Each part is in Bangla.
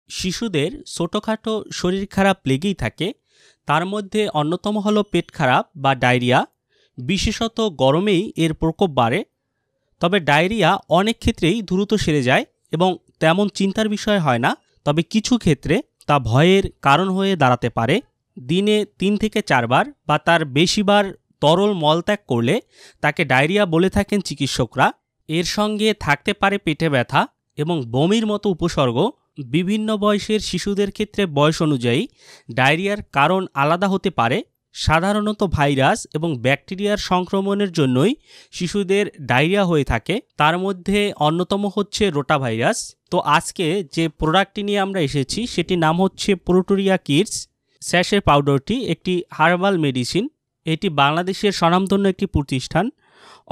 শিশুদের ছোটোখাটো শরীর খারাপ লেগেই থাকে। তার মধ্যে অন্যতম হলো পেট খারাপ বা ডায়রিয়া। বিশেষত গরমেই এর প্রকোপ বাড়ে। তবে ডায়রিয়া অনেক ক্ষেত্রেই দ্রুত সেরে যায় এবং তেমন চিন্তার বিষয় হয় না। তবে কিছু ক্ষেত্রে তা ভয়ের কারণ হয়ে দাঁড়াতে পারে। দিনে 3 থেকে 4 বার বা তার বেশিবার তরল মলত্যাগ করলে তাকে ডায়রিয়া বলে থাকেন চিকিৎসকরা। এর সঙ্গে থাকতে পারে পেটে ব্যথা এবং বমির মতো উপসর্গ। বিভিন্ন বয়সের শিশুদের ক্ষেত্রে বয়স অনুযায়ী ডায়রিয়ার কারণ আলাদা হতে পারে। সাধারণত ভাইরাস এবং ব্যাকটেরিয়ার সংক্রমণের জন্যই শিশুদের ডায়রিয়া হয়ে থাকে। তার মধ্যে অন্যতম হচ্ছে রোটাভাইরাস। তো আজকে যে প্রোডাক্টটি নিয়ে আমরা এসেছি সেটির নাম হচ্ছে প্রোটোরিয়া কিডস স্যাশে পাউডারটি একটি হার্বাল মেডিসিন। এটি বাংলাদেশের স্বনামধন্য একটি প্রতিষ্ঠান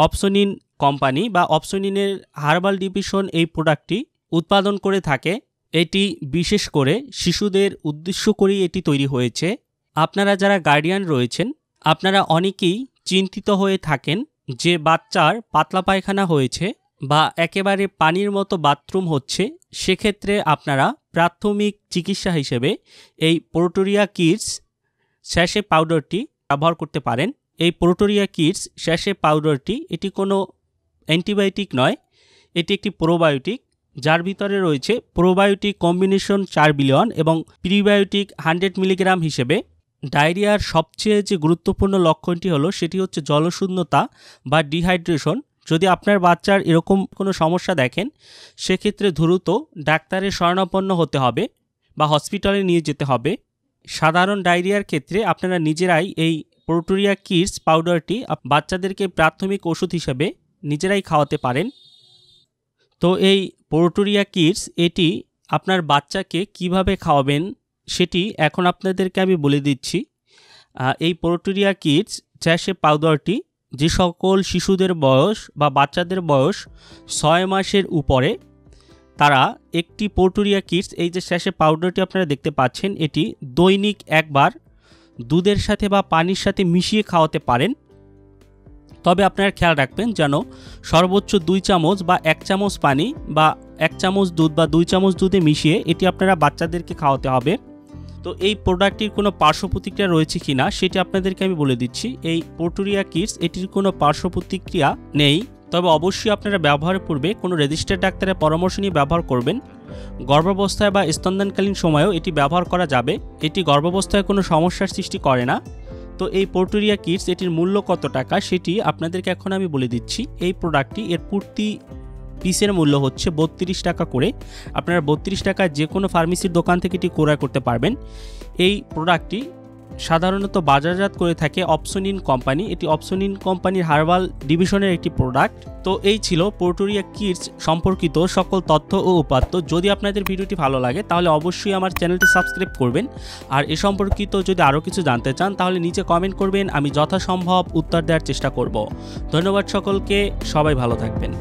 অপসোনিন কোম্পানি বা অপসোনিনের হার্বাল ডিভিশন এই প্রোডাক্টটি উৎপাদন করে থাকে। এটি বিশেষ করে শিশুদের উদ্দেশ্য করেই এটি তৈরি হয়েছে। আপনারা যারা গার্ডিয়ান রয়েছেন আপনারা অনেকেই চিন্তিত হয়ে থাকেন যে বাচ্চার পাতলা পায়খানা হয়েছে বা একেবারে পানির মতো বাথরুম হচ্ছে। সেক্ষেত্রে আপনারা প্রাথমিক চিকিৎসা হিসেবে এই প্রোটোরিয়া কিডস স্যাশে পাউডারটি ব্যবহার করতে পারেন। এই প্রোটোরিয়া কিডস স্যাশে পাউডারটি এটি কোনো অ্যান্টিবায়োটিক নয়, এটি একটি প্রোবায়োটিক যার ভিতরে রয়েছে প্রোবায়োটিক কম্বিনেশন 4 বিলিয়ন এবং প্রিবায়োটিক 100 মিলিগ্রাম হিসেবে। ডায়রিয়ার সবচেয়ে যে গুরুত্বপূর্ণ লক্ষণটি হলো সেটি হচ্ছে জলশূন্যতা বা ডিহাইড্রেশন। যদি আপনার বাচ্চার এরকম কোনো সমস্যা দেখেন সেক্ষেত্রে দ্রুত ডাক্তারের শরণাপন্ন হতে হবে বা হসপিটালে নিয়ে যেতে হবে। সাধারণ ডায়রিয়ার ক্ষেত্রে আপনারা নিজেরাই এই প্রোটোরিয়া কিডস পাউডারটি বাচ্চাদেরকে প্রাথমিক ওষুধ হিসেবে নিজেরাই খাওয়াতে পারেন। তো এই প্রোটোরিয়া কিডস এটি আপনার বাচ্চাকে কিভাবে খাওয়াবেন সেটি এখন আপনাদেরকে আমি বলে দিচ্ছি। এই প্রোটোরিয়া কিডস স্যাশে পাউডারটি যে সকল শিশুদের বয়স বা বাচ্চাদের বয়স 6 মাসের উপরে তারা একটি প্রোটোরিয়া কিডস এই যে স্যাশে পাউডারটি আপনারা দেখতে পাচ্ছেন এটি দৈনিক একবার দুধের সাথে বা পানির সাথে মিশিয়ে খাওয়াতে পারেন। তবে আপনারা খেয়াল রাখবেন যেন সর্বোচ্চ 2 চামচ বা 1 চামচ পানি বা 1 চামচ দুধ বা 2 চামচ দুধে মিশিয়ে এটি আপনারা বাচ্চাদেরকে খাওয়াতে হবে। তো এই প্রোডাক্টটির কোনো পার্শ্ব প্রতিক্রিয়া রয়েছে কিনা সেটি আপনাদেরকে আমি বলে দিচ্ছি। এই প্রোটোরিয়া কিডস এটির কোনো পার্শ্ব প্রতিক্রিয়া নেই। তবে অবশ্যই আপনারা ব্যবহারের পূর্বে কোনো রেজিস্টার্ড ডাক্তারের পরামর্শ নিয়ে ব্যবহার করবেন। গর্ভাবস্থায় বা স্তন্যদানকালীন সময়েও এটি ব্যবহার করা যাবে। এটি গর্ভাবস্থায় কোনো সমস্যার সৃষ্টি করে না। তো এই প্রোটোরিয়া কিডস এটির মূল্য কত টাকা সেটি আপনাদেরকে এখন আমি বলে দিচ্ছি। এই প্রোডাক্টটি এর প্রতি পিসের মূল্য হচ্ছে 32 টাকা করে। আপনারা 32 টাকায় যে কোনো ফার্মেসির দোকান থেকে এটি ক্রয় করতে পারবেন। এই প্রোডাক্টটি সাধারণত বাজারজাত করে থাকে অপসোনিন কোম্পানি। এটি অপসোনিন কোম্পানির হার্বাল ডিভিশনের একটি প্রোডাক্ট। তো এই ছিল প্রোটোরিয়া কিডস সম্পর্কিত সকল তথ্য ও উপাত্ত। যদি আপনাদের ভিডিওটি ভালো লাগে তাহলে অবশ্যই আমার চ্যানেলটি সাবস্ক্রাইব করবেন। আর এ সম্পর্কিত যদি আরও কিছু জানতে চান তাহলে নিচে কমেন্ট করবেন, আমি যথাসম্ভব উত্তর দেওয়ার চেষ্টা করব। ধন্যবাদ সকলকে, সবাই ভালো থাকবেন।